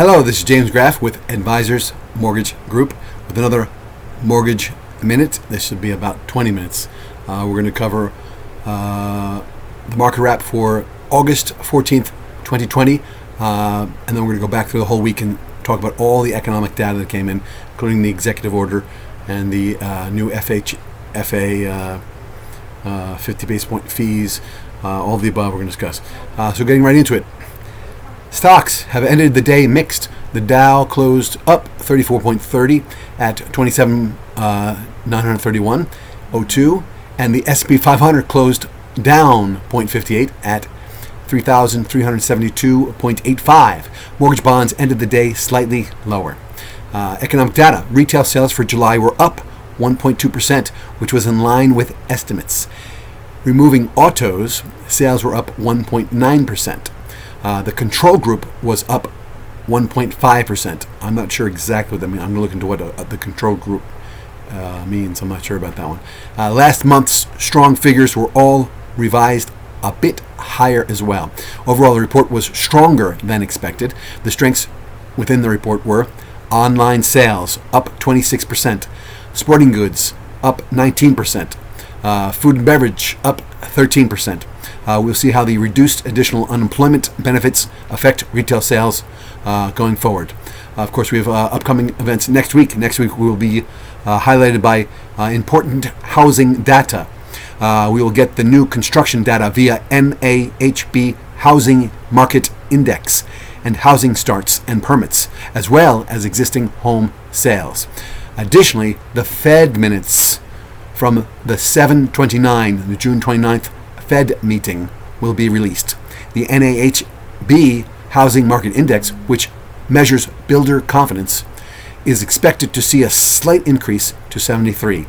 Hello, this is James Graff with Advisors Mortgage Group with another Mortgage Minute. This should be about 20 minutes. We're going to cover the market wrap for August 14th, 2020, and then we're going to go back through the whole week and talk about all the economic data that came in, including the executive order and the new FHFA 50 basis point fees, all of the above we're going to discuss. So getting right into it. Stocks have ended the day mixed. The Dow closed up 34.30 at 27,931.02, and the S&P 500 closed down 0.58 at 3,372.85. Mortgage bonds ended the day slightly lower. Economic data. Retail sales for July were up 1.2%, which was in line with estimates. Removing autos, sales were up 1.9%. The control group was up 1.5%. I'm not sure exactly what that means. I'm going to look into what the control group means. I'm not sure about that one. Last month's strong figures were all revised a bit higher as well. Overall, the report was stronger than expected. The strengths within the report were online sales up 26%, sporting goods up 19%, food and beverage up 13%. We'll see how the reduced additional unemployment benefits affect retail sales going forward. Of course, we have upcoming events next week. Next week we will be highlighted by important housing data. We will get the new construction data via NAHB Housing Market Index and housing starts and permits, as well as existing home sales. Additionally, the Fed minutes from the 7/29, the June 29th Fed meeting will be released. The NAHB Housing Market Index, which measures builder confidence, is expected to see a slight increase to 73,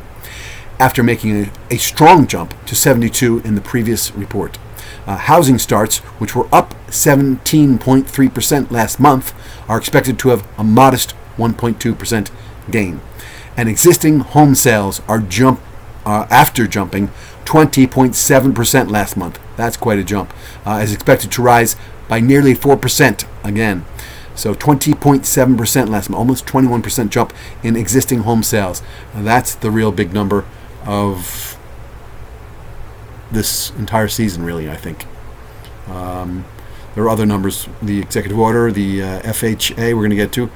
after making a strong jump to 72 in the previous report. Housing starts, which were up 17.3% last month, are expected to have a modest 1.2% gain. And existing home sales are after jumping 20.7% last month. That's quite a jump. Is expected to rise by nearly 4% again. So 20.7% last month, almost 21% jump in existing home sales. That's the real big number of this entire season, really, I think. There are other numbers, the executive order, the FHA we're going to get to.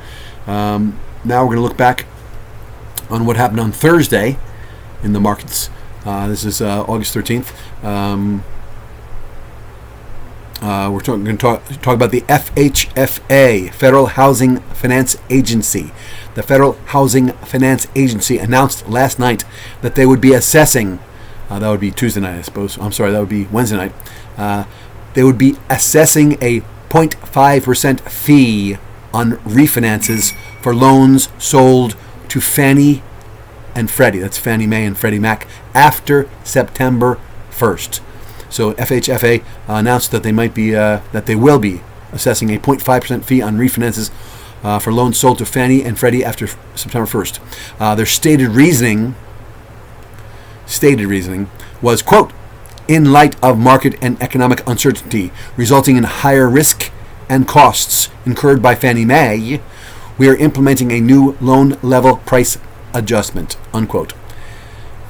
Now we're going to look back on what happened on Thursday in the markets. This is August 13th. We're going to talk about the FHFA, Federal Housing Finance Agency. The Federal Housing Finance Agency announced last night that they would be assessing, that would be Tuesday night, I suppose. I'm sorry, that would be Wednesday night. They would be assessing a 0.5% fee on refinances for loans sold to Fannie and Freddie, that's Fannie Mae and Freddie Mac, after September 1st. So FHFA announced that they will be assessing a 0.5% fee on refinances for loans sold to Fannie and Freddie after September 1st. Their stated reasoning was, quote, in light of market and economic uncertainty resulting in higher risk and costs incurred by Fannie Mae, we are implementing a new loan level price adjustment, unquote.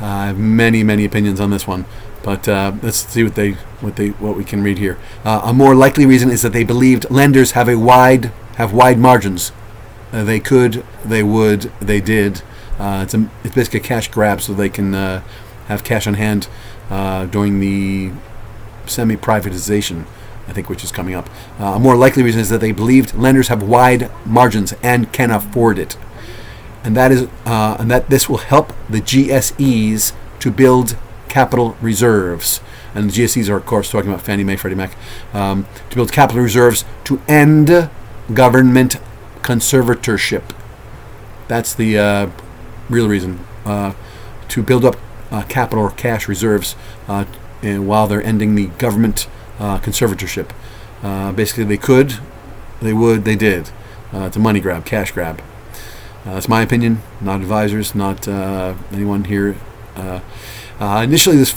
I have many opinions on this one, but let's see what we can read here. A more likely reason is that they believed lenders have wide margins. They could, they would, they did. It's basically a cash grab, so they can have cash on hand during the semi-privatization, I think, which is coming up. A more likely reason is that they believed lenders have wide margins and can afford it. And that this will help the GSEs to build capital reserves. And the GSEs are, of course, talking about Fannie Mae, Freddie Mac, to build capital reserves to end government conservatorship. That's the real reason, to build up capital or cash reserves while they're ending the government conservatorship. Basically, they could, they would, they did. It's a money grab, cash grab. That's my opinion, not advisors, not anyone here. Initially, this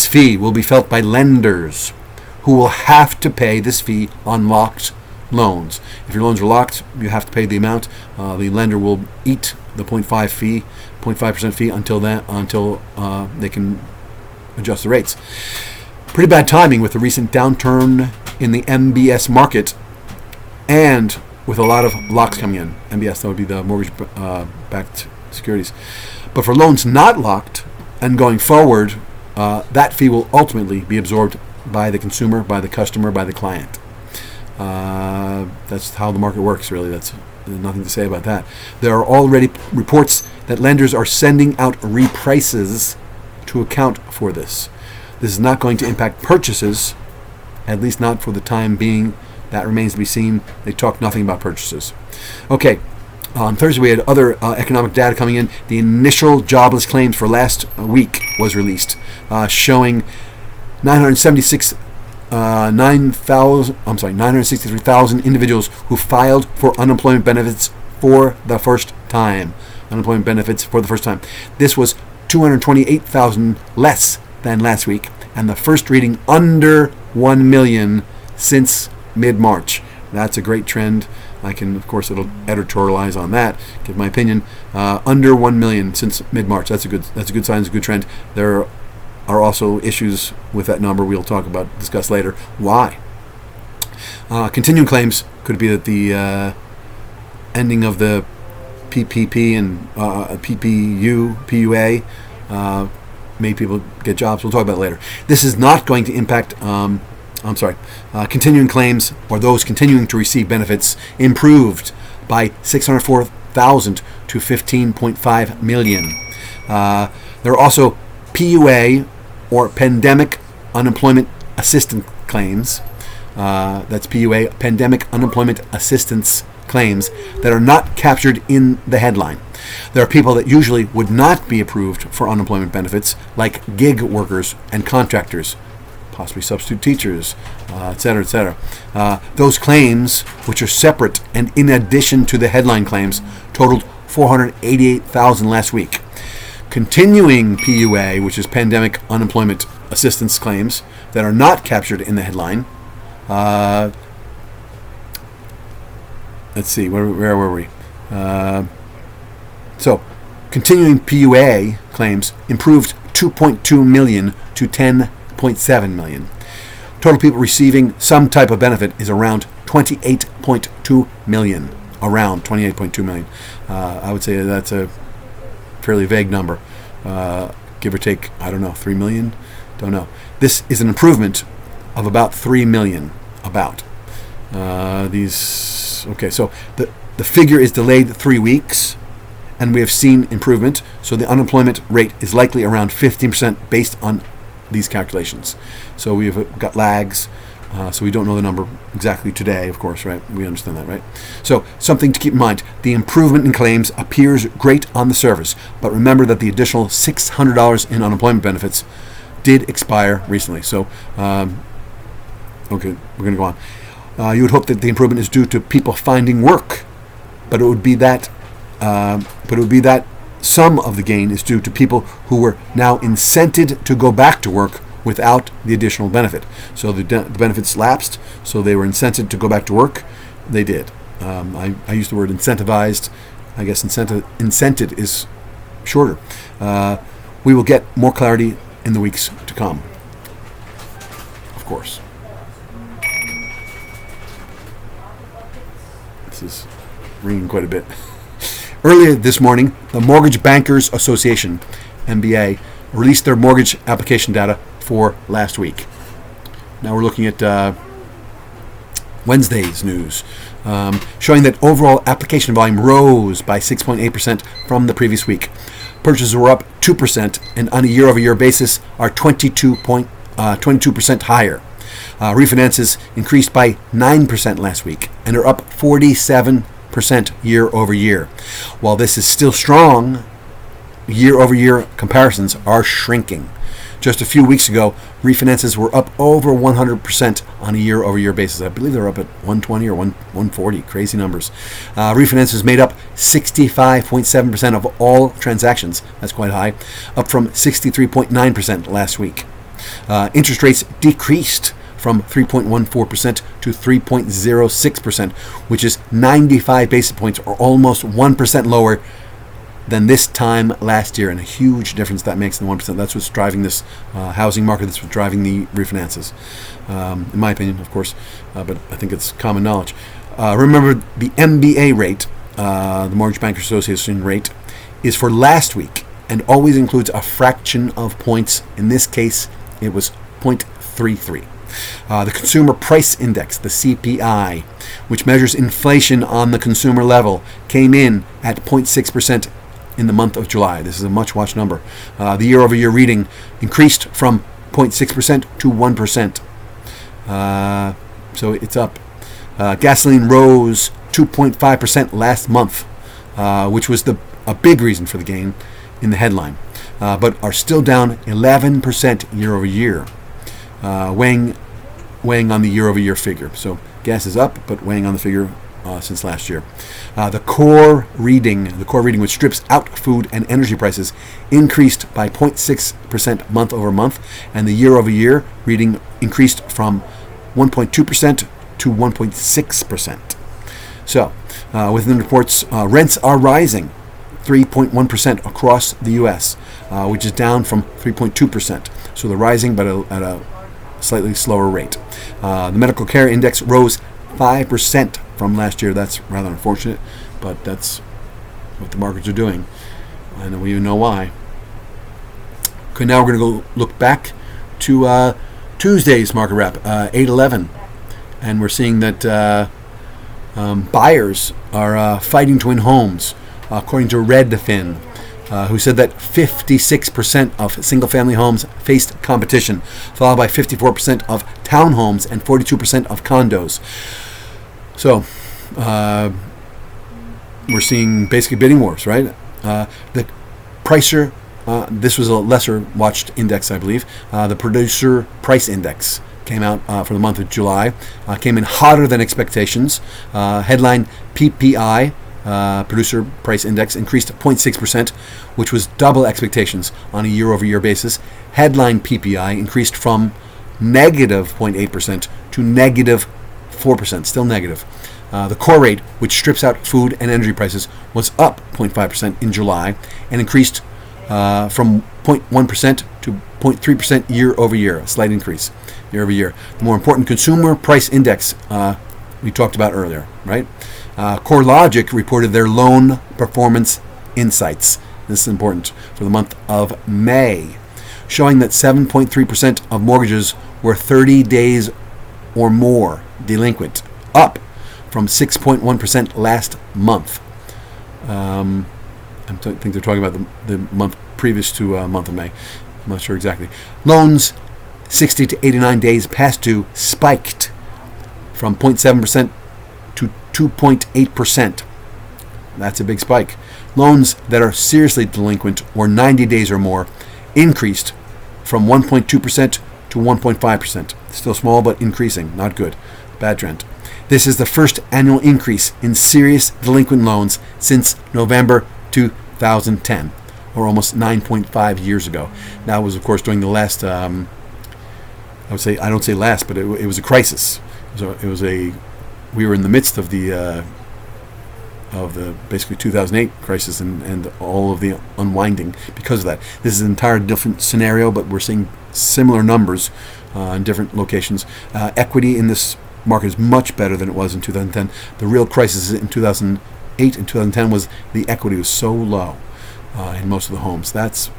fee will be felt by lenders, who will have to pay this fee on locked loans. If your loans are locked, you have to pay the amount. The lender will eat the 0.5% fee until they can adjust the rates. Pretty bad timing with the recent downturn in the MBS market and with a lot of locks coming in. MBS, that would be the mortgage-backed securities. But for loans not locked and going forward, that fee will ultimately be absorbed by the consumer, by the customer, by the client. That's how the market works, really. There's nothing to say about that. There are already reports that lenders are sending out reprices to account for this. This is not going to impact purchases, at least not for the time being. That remains to be seen. They talk nothing about purchases. Okay, on Thursday we had other economic data coming in. The initial jobless claims for last week was released, showing 963,000 individuals who filed for unemployment benefits for the first time. This was 228,000 less than last week, and the first reading under 1 million since mid-March. That's a great trend. I can, of course, it'll editorialize on that, give my opinion. Under 1 million since mid-March. That's a good sign. It's a good trend. There are also issues with that number we'll discuss later. Why? Continuing claims could be that the ending of the PPP and PUA made people get jobs. We'll talk about it later. This is not going to impact continuing claims, or those continuing to receive benefits, improved by 604,000 to 15.5 million. There are also PUA, or Pandemic Unemployment Assistance claims. That's PUA, Pandemic Unemployment Assistance claims, that are not captured in the headline. There are people that usually would not be approved for unemployment benefits, like gig workers and contractors, possibly substitute teachers, etc., etc. Those claims, which are separate and in addition to the headline claims, totaled 488,000 last week. Continuing PUA, which is Pandemic Unemployment Assistance claims, that are not captured in the headline. Let's see, where were we? So, continuing PUA claims improved 2.2 million to 10.7 million. Total people receiving some type of benefit is around 28.2 million. Around 28.2 million. I would say that's a fairly vague number. Give or take, 3 million? Don't know. This is an improvement of about 3 million. So the figure is delayed 3 weeks, and we have seen improvement. So the unemployment rate is likely around 15% based on these calculations. So we've got lags, so we don't know the number exactly today, of course, right? We understand that, right? So something to keep in mind, the improvement in claims appears great on the surface, but remember that the additional $600 in unemployment benefits did expire recently. So, okay, we're going to go on. You would hope that the improvement is due to people finding work, but it would be that some of the gain is due to people who were now incented to go back to work without the additional benefit. So the benefits lapsed, so they were incented to go back to work. They did. I use the word incentivized. I guess incented is shorter. We will get more clarity in the weeks to come, of course. This is ringing quite a bit. Earlier this morning, the Mortgage Bankers Association, MBA, released their mortgage application data for last week. Now we're looking at Wednesday's news, showing that overall application volume rose by 6.8% from the previous week. Purchases were up 2%, and on a year-over-year basis are 22% higher. Refinances increased by 9% last week and are up 47% year over year. While this is still strong, year-over-year comparisons are shrinking. Just a few weeks ago, refinances were up over 100% on a year-over-year basis. I believe they're up at 120 or 140, crazy numbers. Refinances made up 65.7% of all transactions. That's quite high, up from 63.9% last week. Interest rates decreased from 3.14% to 3.06%, which is 95 basis points or almost 1% lower than this time last year, and a huge difference that makes in the 1%. That's what's driving this housing market. That's what's driving the refinances, in my opinion, of course, but I think it's common knowledge. Remember, the MBA rate, the Mortgage Bankers Association rate, is for last week and always includes a fraction of points. In this case, it was 0.33. The Consumer Price Index, the CPI, which measures inflation on the consumer level, came in at 0.6% in the month of July. This is a much-watched number. The year-over-year reading increased from 0.6% to 1%. So it's up. Gasoline rose 2.5% last month, which was a big reason for the gain in the headline, but are still down 11% year-over-year, weighing on the year-over-year figure. So gas is up, but weighing on the figure since last year. The core reading, which strips out food and energy prices, increased by 0.6% month over month, and the year-over-year reading increased from 1.2% to 1.6%. So, within reports, rents are rising 3.1% across the U.S., which is down from 3.2%. So they're rising, but at a slightly slower rate. The medical care index rose 5% from last year. That's rather unfortunate, but that's what the markets are doing. And we even know why. Okay, now we're going to go look back to Tuesday's market wrap, 8/11, and we're seeing that buyers are fighting to win homes, according to Redfin, who said that 56% of single-family homes faced competition, followed by 54% of townhomes and 42% of condos. So we're seeing basically bidding wars, right? The Pricer, this was a lesser watched index, I believe. The Producer Price Index came out for the month of July, came in hotter than expectations. Headline PPI, Producer Price Index, increased 0.6%, which was double expectations on a year-over-year basis. Headline PPI increased from negative 0.8% to negative 4%, still negative. The core rate, which strips out food and energy prices, was up 0.5% in July and increased from 0.1% to 0.3% year-over-year, a slight increase year-over-year. The more important Consumer Price Index we talked about earlier, right? CoreLogic reported their loan performance insights. This is important for the month of May, showing that 7.3% of mortgages were 30 days or more delinquent, up from 6.1% last month. I think they're talking about the month previous to month of May. I'm not sure exactly. Loans 60 to 89 days past due spiked from 0.7% to 2.8%. That's a big spike. Loans that are seriously delinquent, or 90 days or more, increased from 1.2% to 1.5%. Still small, but increasing. Not good. Bad trend. This is the first annual increase in serious delinquent loans since November 2010, or almost 9.5 years ago. That was, of course, during the last, I don't say last, but it was a crisis. We were in the midst of the basically 2008 crisis and all of the unwinding because of that. This is an entirely different scenario, but we're seeing similar numbers in different locations. Equity in this market is much better than it was in 2010. The real crisis in 2008 and 2010 was the equity was so low in most of the homes. This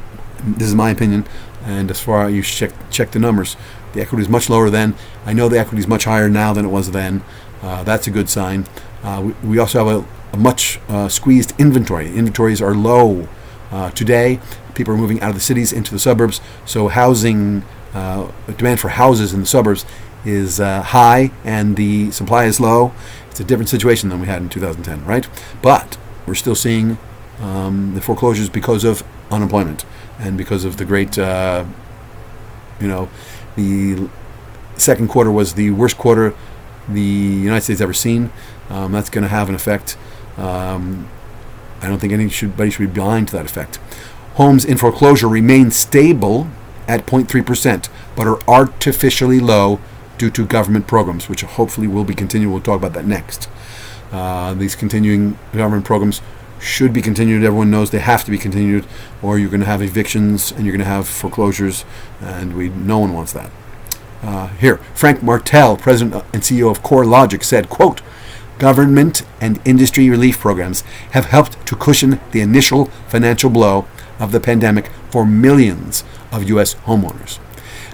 is my opinion, and as far as you check the numbers, the equity is much lower then. I know the equity is much higher now than it was then. That's a good sign. We also have a much squeezed inventory. Inventories are low today. People are moving out of the cities into the suburbs, so housing demand for houses in the suburbs is high and the supply is low. It's a different situation than we had in 2010, right? But we're still seeing the foreclosures because of unemployment and because of the great, the second quarter was the worst quarter the United States ever seen. That's going to have an effect. I don't think anybody should be blind to that effect. Homes in foreclosure remain stable at 0.3%, but are artificially low due to government programs, which hopefully will be continued. We'll talk about that next. These continuing government programs should be continued. Everyone knows they have to be continued, or you're going to have evictions and you're going to have foreclosures, and no one wants that. Here, Frank Martell, president and CEO of CoreLogic, said, quote, "Government and industry relief programs have helped to cushion the initial financial blow of the pandemic for millions of U.S. homeowners.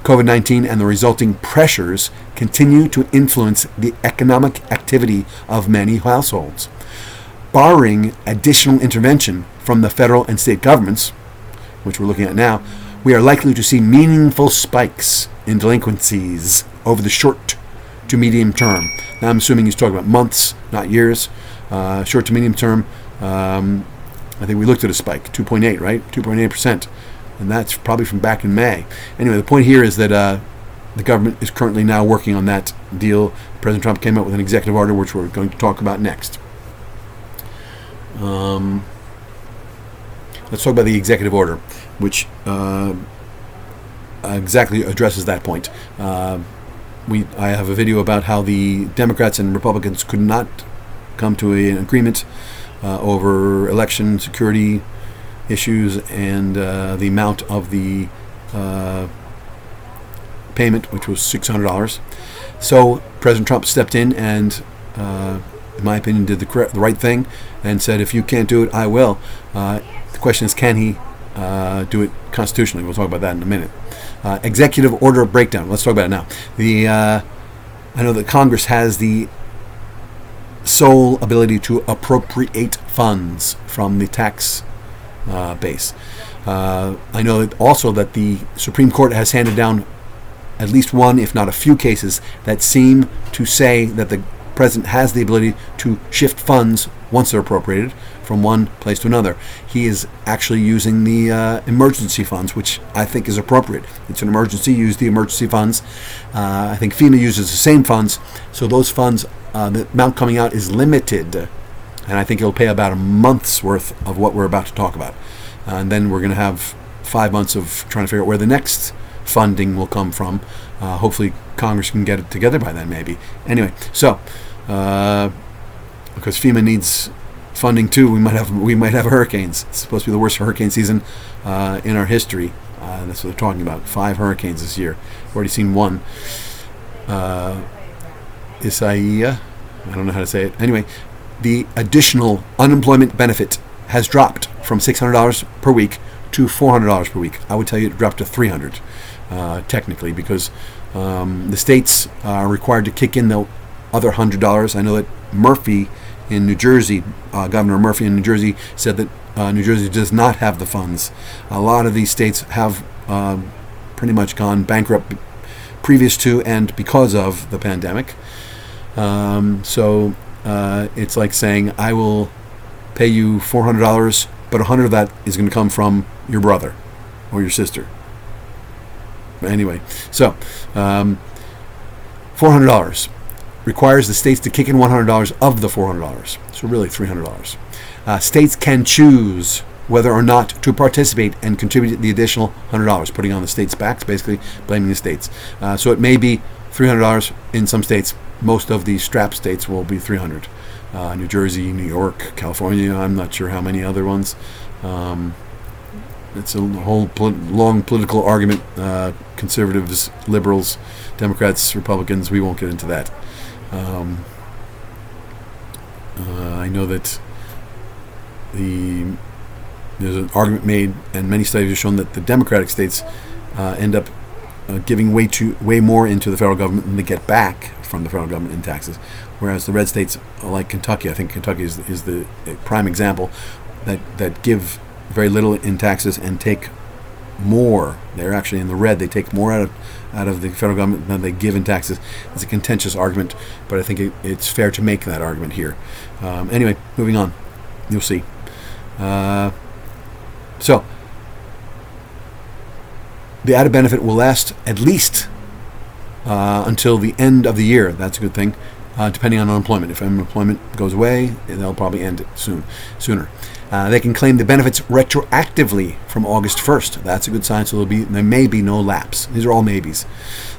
COVID-19 and the resulting pressures continue to influence the economic activity of many households. Barring additional intervention from the federal and state governments, which we're looking at now, we are likely to see meaningful spikes in delinquencies over the short to medium term." Now I'm assuming he's talking about months, not years. Short to medium term, I think we looked at a spike, 2.8, right? 2.8%. And that's probably from back in May. Anyway, the point here is that the government is currently now working on that deal. President Trump came out with an executive order, which we're going to talk about next. Let's talk about the executive order, which exactly addresses that point. I have a video about how the Democrats and Republicans could not come to an agreement over election security issues and the amount of the payment, which was $600. So President Trump stepped in and, in my opinion, did the right thing and said, if you can't do it, I will. The question is, can he do it constitutionally? We'll talk about that in a minute. Executive order breakdown. Let's talk about it now. I know that Congress has the sole ability to appropriate funds from the tax base. I know that also that the Supreme Court has handed down at least one, if not a few cases that seem to say that the president has the ability to shift funds once they're appropriated from one place to another. He is actually using the emergency funds, which I think is appropriate. It's an emergency. Use the emergency funds. I think FEMA uses the same funds, so those funds, the amount coming out is limited, and I think it'll pay about a month's worth of what we're about to talk about. And then we're going to have 5 months of trying to figure out where the next funding will come from. Hopefully Congress can get it together by then, maybe. Anyway, so because FEMA needs funding too, we might have hurricanes. It's supposed to be the worst hurricane season in our history. That's what they're talking about. 5 hurricanes this year. We've already seen one. Isaiah, I don't know how to say it. Anyway, the additional unemployment benefit has dropped from $600 per week to $400 per week. I would tell you it dropped to $300 technically, because the states are required to kick in the other $100. I know that Murphy in New Jersey, Governor Murphy in New Jersey, said that New Jersey does not have the funds. A lot of these states have pretty much gone bankrupt previous to and because of the pandemic. So it's like saying, I will pay you $400, but $100 of that is going to come from your brother or your sister. Anyway, so $400 requires the states to kick in $100 of the $400, so really $300. States can choose whether or not to participate and contribute the additional $100, putting on the states' backs, basically blaming the states. So it may be $300 in some states. Most of the strap states will be $300. New Jersey, New York, California, I'm not sure how many other ones. It's a whole long political argument. Conservatives, liberals, Democrats, Republicans, we won't get into that. I know that there's an argument made, and many studies have shown that the Democratic states end up giving way more into the federal government than they get back from the federal government in taxes, whereas the red states, like Kentucky, I think Kentucky is the prime example, that give very little in taxes and take more. They're actually in the red. They take more out of the federal government than they give in taxes. It's a contentious argument, but I think it's fair to make that argument here. Anyway, moving on. You'll see. So the added benefit will last at least until the end of the year. That's a good thing. depending on unemployment. If unemployment goes away, they'll probably end it sooner. They can claim the benefits retroactively from August 1st. That's a good sign, so there may be no lapse. These are all maybes.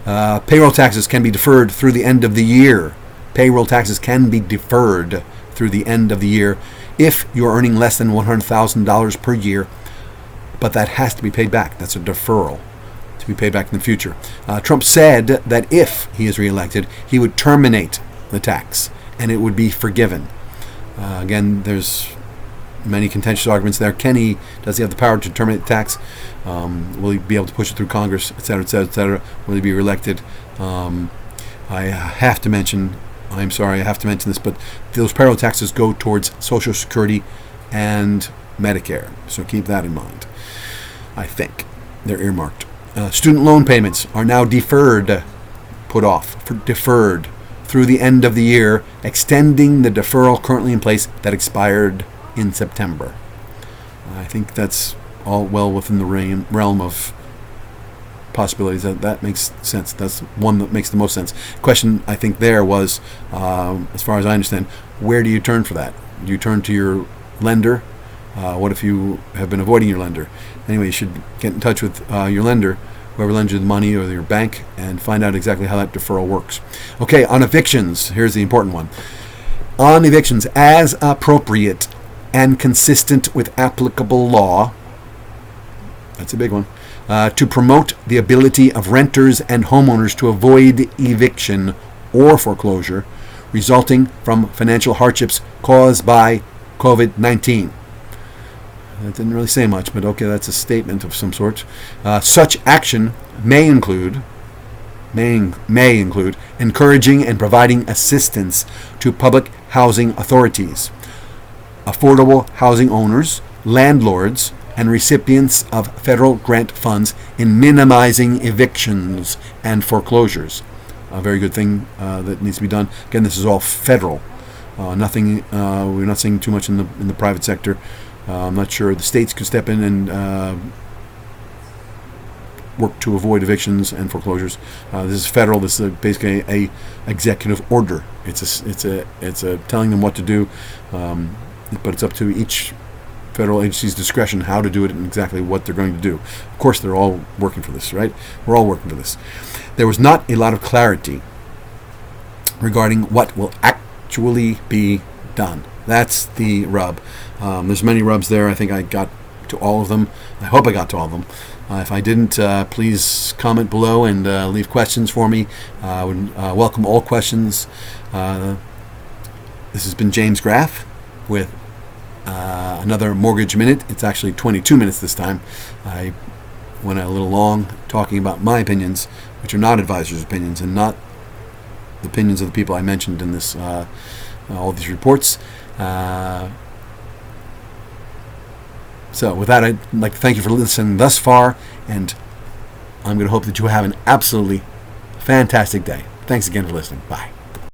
Payroll taxes can be deferred through the end of the year. Payroll taxes can be deferred through the end of the year if you're earning less than $100,000 per year, but that has to be paid back. That's a deferral to be paid back in the future. Trump said that if he is reelected, he would terminate the tax and it would be forgiven. Again, there's many contentious arguments there. Does he have the power to terminate the tax? Will he be able to push it through Congress, et cetera, et cetera, et cetera? Will he be reelected? I have to mention this, but those payroll taxes go towards Social Security and Medicare, so keep that in mind. I think they're earmarked. Student loan payments are now deferred through the end of the year, extending the deferral currently in place that expired in September. I think that's all well within the realm of possibilities. That makes sense. That's one that makes the most sense. Question I think there was, as far as I understand, where do you turn for that? Do you turn to your lender? What if you have been avoiding your lender? Anyway, you should get in touch with your lender, whoever lends you the money, or your bank, and find out exactly how that deferral works. Okay, on evictions, here's the important one. On evictions, as appropriate and consistent with applicable law, that's a big one, to promote the ability of renters and homeowners to avoid eviction or foreclosure resulting from financial hardships caused by COVID-19. That didn't really say much, but okay, that's a statement of some sort. Such action may include encouraging and providing assistance to public housing authorities, affordable housing owners, landlords, and recipients of federal grant funds in minimizing evictions and foreclosures. A very good thing that needs to be done. Again, this is all federal. We're not seeing too much in the private sector. I'm not sure the states could step in and work to avoid evictions and foreclosures. This is federal. This is basically a executive order. It's a telling them what to do, but it's up to each federal agency's discretion how to do it and exactly what they're going to do. Of course, they're all working for this, right? We're all working for this. There was not a lot of clarity regarding what will actually be done. That's the rub. There's many rubs there. I think I got to all of them. I hope I got to all of them. If I didn't, please comment below and leave questions for me. I would welcome all questions. This has been James Graff with another Mortgage Minute. It's actually 22 minutes this time. I went a little long talking about my opinions, which are not advisors' opinions and not the opinions of the people I mentioned in this all these reports. So with that, I'd like to thank you for listening thus far, and I'm going to hope that you have an absolutely fantastic day. Thanks again for listening. Bye.